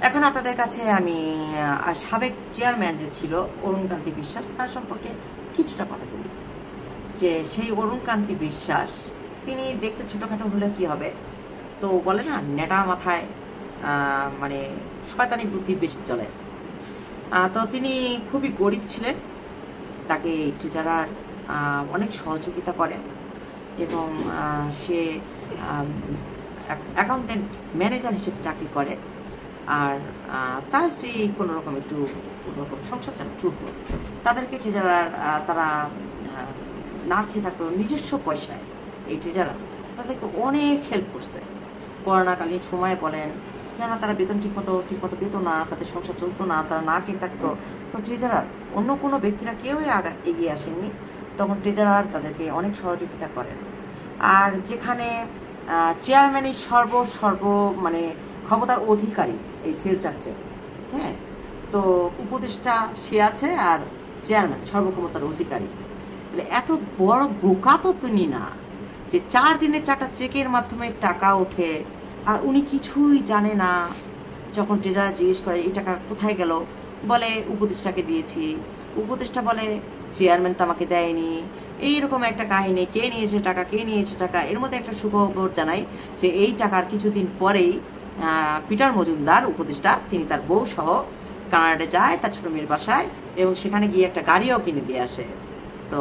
এখন আপনাদের কাছে আমি সাবেক চেয়ারম্যান যে ছিল অরুণকান্তি বিশ্বাস, তার সম্পর্কে কিছুটা কথা বলি। যে সেই অরুণকান্তি বিশ্বাস, তিনি দেখতে ছোটোখাটো হলে কি হবে, তো বলে না নেটা মাথায় মানে শয়তানি বুদ্ধি বেশি চলে। তো তিনি খুবই গরিব ছিলেন, তাকে টিচাররা অনেক সহযোগিতা করেন এবং সে অ্যাকাউন্টেন্ট ম্যানেজার হিসেবে চাকরি করে। আর তার স্ত্রী কোনোরকম কোনোরকম সংসার চলত। তাদেরকে টিচাররা তারা না খেয়ে থাকতো নিজস্ব পয়সায়। এই টিচাররা তাদেরকে অনেক হেল্প করছে করোনাকালীন সময়ে বলেন, কেননা তারা বেতন ঠিকমতো পেত না, তাদের সংসার চলতো না, তারা না খেয়ে থাকতো। তো টিচাররা অন্য কোনো ব্যক্তিরা কেউই এগিয়ে আসেননি, তখন টিচাররা তাদেরকে অনেক সহযোগিতা করেন। আর যেখানে চেয়ারম্যানই সর্ব মানে ক্ষমতার অধিকারী এই সেল চার্চে, হ্যাঁ, তো উপদেষ্টা সে আছে আর চেয়ারম্যান সর্বক্ষমতার অধিকারী। তাহলে এত বড় বোকা তো তিনি না যে 4 দিনে 4টা চেকের মাধ্যমে টাকা ওঠে আর উনি কিছুই জানে না। যখন ট্রেজারার জিজ্ঞেস করে এই টাকা কোথায় গেল, বলে উপদেষ্টাকে দিয়েছি। উপদেষ্টা বলে চেয়ারম্যান তো আমাকে দেয়নি। এইরকম একটা কাহিনী, কে নিয়েছে টাকা। এর মধ্যে একটা সুখবর জানাই যে এই টাকার কিছুদিন পরেই পিটার মজুমদার উপদেষ্টা তিনি তার বউ সহ কানাডা যায় তার ছোট মেয়ের বাসায় এবং সেখানে গিয়ে একটা গাড়িও কিনে দিয়ে আসে। তো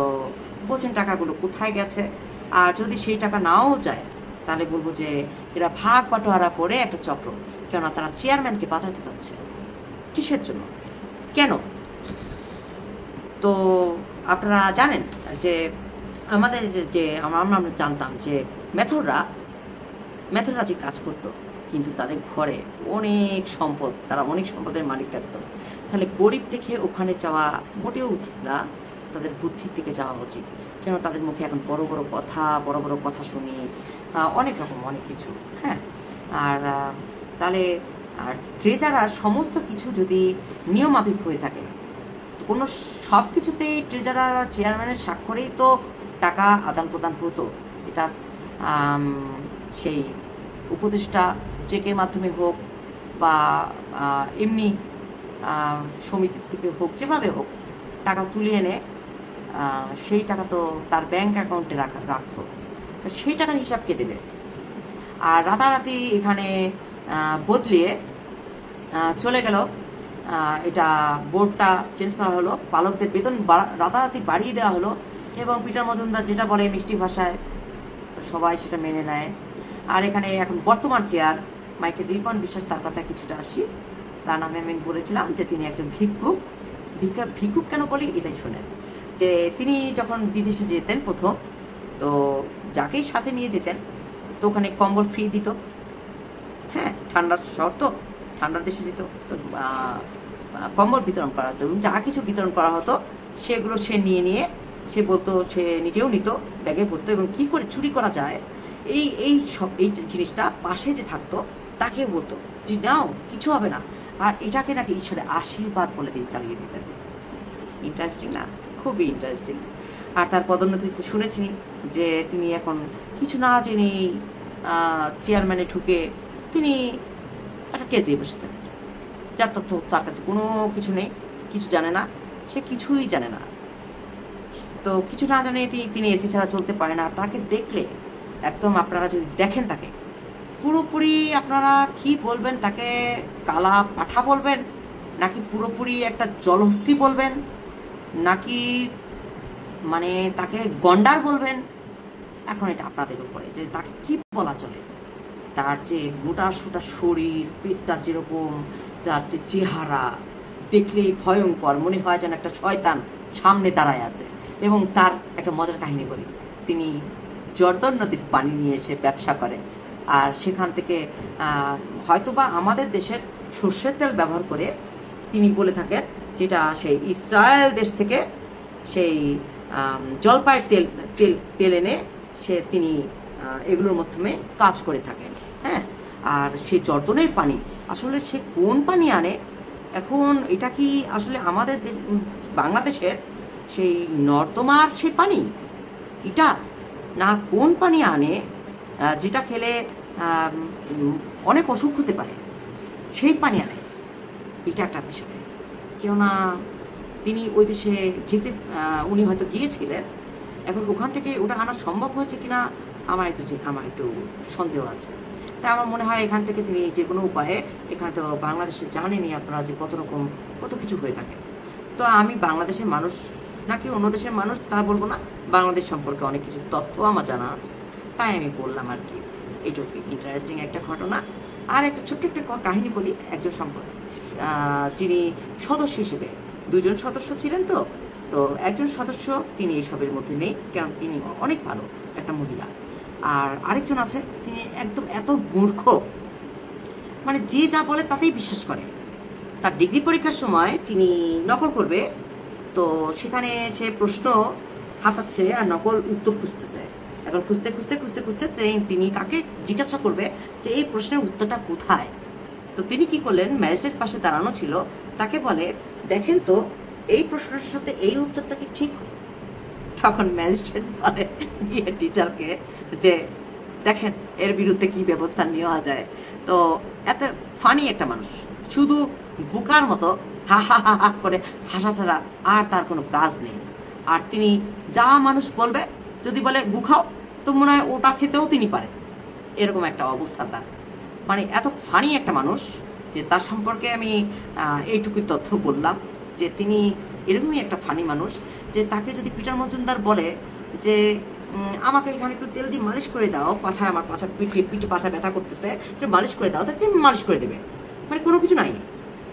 বলছেন টাকাগুলো কোথায় গেছে। আর যদি সেই টাকা নাও যায় তাহলে বলবো যে এরা ভাগ বাটোয়ারা করে একটা চক্র, কেননা তারা চেয়ারম্যানকে বাঁচাতে চাচ্ছে। কিসের জন্য, কেন? তো আপনারা জানেন যে আমাদের যে আমরা জানতাম যে মেথররা যে কাজ করতো, কিন্তু তাদের ঘরে অনেক সম্পদ, তারা অনেক সম্পদের মালিক থাকতো। তাহলে গরিব থেকে ওখানে যাওয়া মোটেও উচিত না, তাদের বুদ্ধির দিকে যাওয়া উচিত। কেন তাদের মুখে এখন বড় বড় কথা শুনি, অনেক রকম অনেক কিছু, হ্যাঁ। আর তাহলে ট্রেজারার সমস্ত কিছু যদি নিয়মাফিক হয়ে থাকে, কোনো সব কিছুতেই ট্রেজারার চেয়ারম্যানের স্বাক্ষরেই তো টাকা আদান প্রদান হতো। এটা সেই উপদেষ্টা চেকের মাধ্যমে হোক বা এমনি সমিতি থেকে হোক, যেভাবে হোক টাকা তুলে এনে সেই টাকা তো তার ব্যাংক অ্যাকাউন্টে রাখতো। সেই টাকার হিসাব কে দেবে? আর রাতারাতি এখানে বদলিয়ে চলে গেল, এটা বোর্ডটা চেঞ্জ করা হলো, পালকদের বেতন রাতারাতি বাড়িয়ে দেওয়া হলো এবং পিটার মজুমদার যেটা বলে মিষ্টি ভাষায়, তো সবাই সেটা মেনে নেয়। আর এখানে এখন বর্তমান চেয়ার মাইকেল রিপন বিশ্বাস, তার কথা কিছুটা আসি। তার নামে আমি বলেছিলাম যে তিনি একজন ভিক্ষুক কেন বলি এটাই শোনেন। যে তিনি যখন বিদেশে যেতেন প্রথম, তো যাকেই সাথে নিয়ে যেতেন তো ওখানে কম্বল ফ্রি দিত, হ্যাঁ, ঠান্ডার শহর তো, ঠান্ডার দেশে যেত, তো কম্বল বিতরণ করা হতো এবং যা কিছু বিতরণ করা হতো সেগুলো সে নিয়ে সে বলতো, সে নিজেও নিত, ব্যাগে ভরতো এবং কী করে চুরি করা যায় এই জিনিসটা পাশে যে থাকতো তাকে বলতো যে নাও, কিছু হবে না। আর এটাকে নাকি ঈশ্বরের আশীর্বাদ বলে তিনি চালিয়ে দিতেন। ইন্টারেস্টিং না? খুবই ইন্টারেস্টিং। আর তার পদোন্নতি শুনেছি যে তিনি এখন কিছু না জেনে চেয়ারম্যানে ঢুকে তিনি একটা কেস দিয়ে বসেছেন, যার তথ্য তার কাছে কোনো কিছু নেই, কিছু জানে না, সে কিছুই জানে না। তো কিছু না জানে তিনি এসি ছাড়া চলতে পারে না। আর তাকে দেখলে একদম, আপনারা যদি দেখেন তাকে পুরোপুরি, আপনারা কি বলবেন, তাকে কালা পাঠা বলবেন নাকি পুরোপুরি একটা জলহস্তি বলবেন নাকি মানে তাকে গন্ডার বলবেন, এখন এটা আপনাদের উপরে যে তাকে কি বলা চলে। তার যে মোটা সোটা শরীর, পেটটা যেরকম, তার যে চেহারা দেখলেই ভয়ঙ্কর, মনে হয় যেন একটা শয়তান সামনে দাঁড়ায় আছে। এবং তার একটা মজার কাহিনী বলি, তিনি জর্দন নদীর পানি নিয়ে এসে ব্যবসা করে, আর সেখান থেকে হয়তোবা আমাদের দেশের সর্ষের তেল ব্যবহার করে তিনি বলে থাকেন যেটা সেই ইসরায়েল দেশ থেকে সেই জলপাইয়ের তেল এনে তিনি এগুলোর মাধ্যমে কাজ করে থাকেন, হ্যাঁ। আর সেই জর্দনের পানি আসলে সে কোন পানি আনে, এখন এটা কি আসলে আমাদের বাংলাদেশের সেই নর্দমার সেই পানি এটা, না কোন পানি আনে যেটা খেলে অনেক অসুখ হতে পারে, সেই পানি আনে। এটা একটা বিষয়। কেননা তিনি ওই দেশে যেতে উনি হয়তো গিয়েছিলেন, এখন ওখান থেকে ওটা আনা সম্ভব হয়েছে কিনা আমার একটু সন্দেহ আছে। তাই আমার মনে হয় এখান থেকে তিনি যে কোনো উপায়ে, এখানে তো বাংলাদেশে জানেনই আপনারা যে কত কিছু হয়ে থাকে। তো আমি বাংলাদেশের মানুষ নাকি অন্য দেশের মানুষ তা বলবো না, বাংলাদেশ সম্পর্কে অনেক কিছু তথ্য আমার জানা আছে, তাই আমি বললাম আর কি। এইটুকু ইন্টারেস্টিং একটা ঘটনা। আর একটা ছোট্ট একটা কাহিনী বলি। একজন যিনি সদস্য হিসেবে, দুজন সদস্য ছিলেন, তো একজন সদস্য তিনি এইসবের মধ্যে নেই, কারণ তিনি অনেক ভালো একটা মহিলা। আর আরেকজন আছে, তিনি একদম এত মূর্খ, মানে যে যা বলে তাতেই বিশ্বাস করে। তার ডিগ্রি পরীক্ষার সময় তিনি নকল করবে, তো সেখানে সে প্রশ্ন হাতাচ্ছে আর নকল উত্তর খুঁজতেছে। এখন খুঁজতে খুঁজতে খুঁজতে খুঁজতে তিনি কাকে জিজ্ঞাসা করবে যে এই প্রশ্নের উত্তরটা কোথায়। তো তিনি কি করলেন, ম্যাজিস্ট্রেট পাশে দাঁড়ানো ছিল, তাকে বলে দেখেন তো এই প্রশ্নের সাথে এই উত্তরটা কি ঠিক। তখন ম্যাজিস্ট্রেট বলে গিয়ে টিচারকে যে দেখেন এর বিরুদ্ধে কি ব্যবস্থা নেওয়া যায়। তো এত ফানি একটা মানুষ, শুধু বোকার মতো হা হা হা হা করে হাসা ছাড়া আর তার কোনো কাজ নেই। আর তিনি যা মানুষ বলবে, যদি বলে গুখাও, তো মনে হয় ওটা খেতেও তিনি পারে, এরকম একটা অবস্থা তার। মানে এত ফানি একটা মানুষ যে তার সম্পর্কে আমি এইটুকুই তথ্য বললাম, যে তিনি এরকমই একটা ফানি মানুষ, যে তাকে যদি পিটার মজুমদার বলে যে আমাকে এখানে একটু তেল দিয়ে মালিশ করে দাও, পাছায় আমার পিঠে পাছা ব্যথা করতেছে, একটু মালিশ করে দাও, তাকে তিনি মালিশ করে দেবে। মানে কোনো কিছু নাই,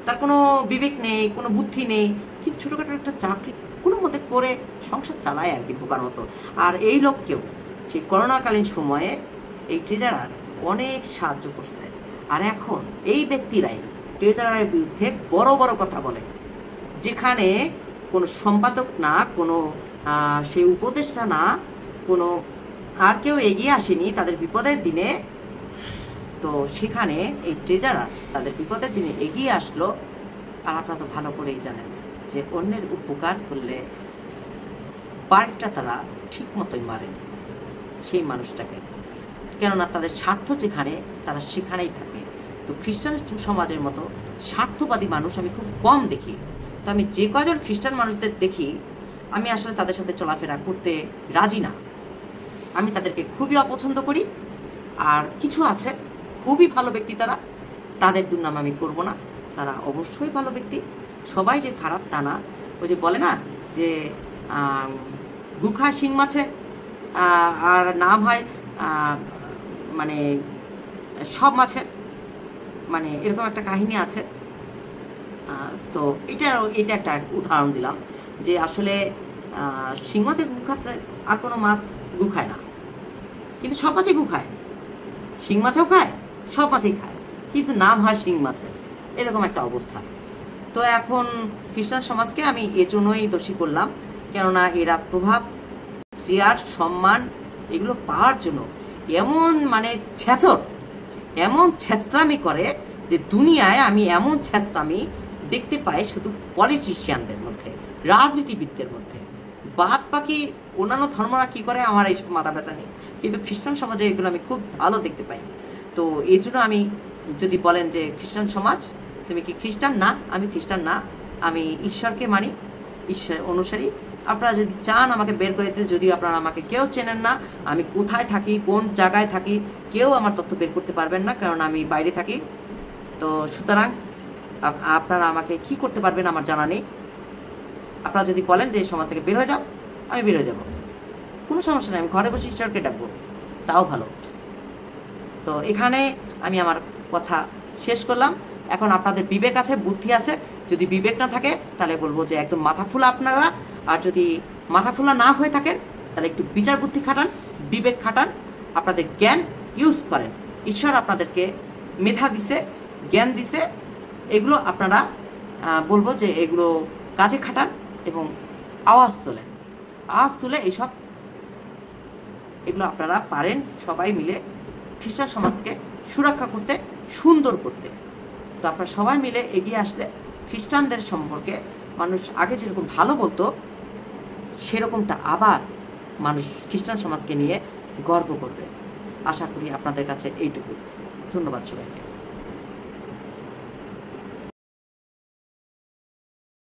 তার কোনো বিবেক নেই, কোনো বুদ্ধি নেই, কিন্তু ছোটোখাটো একটা চাকরি কোনো মতে করে সংসার চালায় আর কি, বোকার মতো। আর এই লোককেও সেই করোনাকালীন সময়ে এই ট্রেজারার অনেক সাহায্য করছে। আর এখন এই ব্যক্তিরাই ট্রেজারারের বিরুদ্ধে বড় বড় কথা বলে, যেখানে কোনো সম্পাদক না, কোনো সেই উপদেষ্টা না, কোনো আর কেউ এগিয়ে আসেনি তাদের বিপদের দিনে। তো সেখানে এই ট্রেজারার তাদের বিপদের দিনে এগিয়ে আসলো। আর আপনারা তো ভালো করেই জানেন যে অন্যের উপকার করলে বাড়িটা তারা ঠিক মতোই মারে সেই মানুষটাকে, কেননা তাদের স্বার্থ যেখানে তারা সেখানেই থাকে। তো খ্রিস্টান সমাজের মতো স্বার্থবাদী মানুষ আমি খুব কম দেখি। তো আমি যে কজন খ্রিস্টান মানুষদের দেখি, আমি আসলে তাদের সাথে চলাফেরা করতে রাজি না, আমি তাদেরকে খুবই অপছন্দ করি। আর কিছু আছে খুবই ভালো ব্যক্তি, তাদের দুর্নাম আমি করব না, তারা অবশ্যই ভালো ব্যক্তি, সবাই যে খারাপ তা না। ওই যে বলে না যে গুখা শিং মাছে আর নাম হয় মানে সব মাছের, মানে এরকম একটা কাহিনী আছে। তো এটা একটা উদাহরণ দিলাম যে আসলে শিং মাছে গু খাচ্ছে আর কোনো মাছ গু খায় না, কিন্তু সব মাছেই গু খায়। শিং মাছেও খায়, সব মাছেই খায়, কিন্তু নাম হয় শিং মাছের, এরকম একটা অবস্থা। তো এখন খ্রিস্টান সমাজকে আমি এজন্যই দোষী করলাম, কেননা এরা প্রভাব, চেয়ার, সম্মান এগুলো পাওয়ার জন্য এমন মানে এমন ছেঁচড়ামি করে যে দুনিয়ায় আমি এমন ছেঁচড়ামি দেখতে পাই শুধু পলিটিশিয়ানদের মধ্যে, রাজনীতিবিদদের মধ্যে। বাদ বাকি অন্যান্য ধর্মরা কি করে আমার এইসব মাথা ব্যথা নেই, কিন্তু খ্রিস্টান সমাজে এগুলো আমি খুব ভালো দেখতে পাই। তো এই জন্য আমি, যদি বলেন যে খ্রিস্টান সমাজ তুমি কি খ্রিস্টান, না আমি খ্রিস্টান না, আমি ঈশ্বরকে মানি, ঈশ্বর অনুসারী। আপনারা যদি চান আমাকে বের করে দিতে, যদিও আপনারা আমাকে কেউ চেনেন না, আমি কোথায় থাকি, কোন জায়গায় থাকি, কেউ আমার তথ্য বের করতে পারবেন না, কারণ আমি বাইরে থাকি। তো সুতরাং আপনারা আমাকে কি করতে পারবেন আমার জানা নেই। আপনারা যদি বলেন যে সমাজ থেকে বের হয়ে যাও, আমি বের হয়ে যাব, কোনো সমস্যা নেই, আমি ঘরে বসে ঈশ্বরকে ডাকবো, তাও ভালো। তো এখানে আমি আমার কথা শেষ করলাম। এখন আপনাদের বিবেক আছে, বুদ্ধি আছে, যদি বিবেক না থাকে তাহলে বলবো যে একদম মাথা ফুলা আপনারা, আর যদি মাথা ফুলা না হয়ে থাকেন তাহলে একটু বিচার বুদ্ধি খাটান, বিবেক খাটান, আপনাদের জ্ঞান ইউজ করেন। ঈশ্বর আপনাদেরকে মেধা দিছে, জ্ঞান দিছে, এগুলো আপনারা বলবো যে এগুলো কাজে খাটান এবং আওয়াজ তুলে এগুলো আপনারা পারেন সবাই মিলে খ্রিস্টান সমাজকে সুরক্ষা করতে, সুন্দর করতে। তো আপনারা সবাই মিলে এগিয়ে আসলে খ্রিস্টানদের সম্পর্কে মানুষ আগে যেরকম ভালো বলতো, সেরকমটা আবার মানুষ খ্রিস্টান সমাজকে নিয়ে গর্ব করবে। আশা করি আপনাদের কাছে এইটুকু। ধন্যবাদ সবাইকে।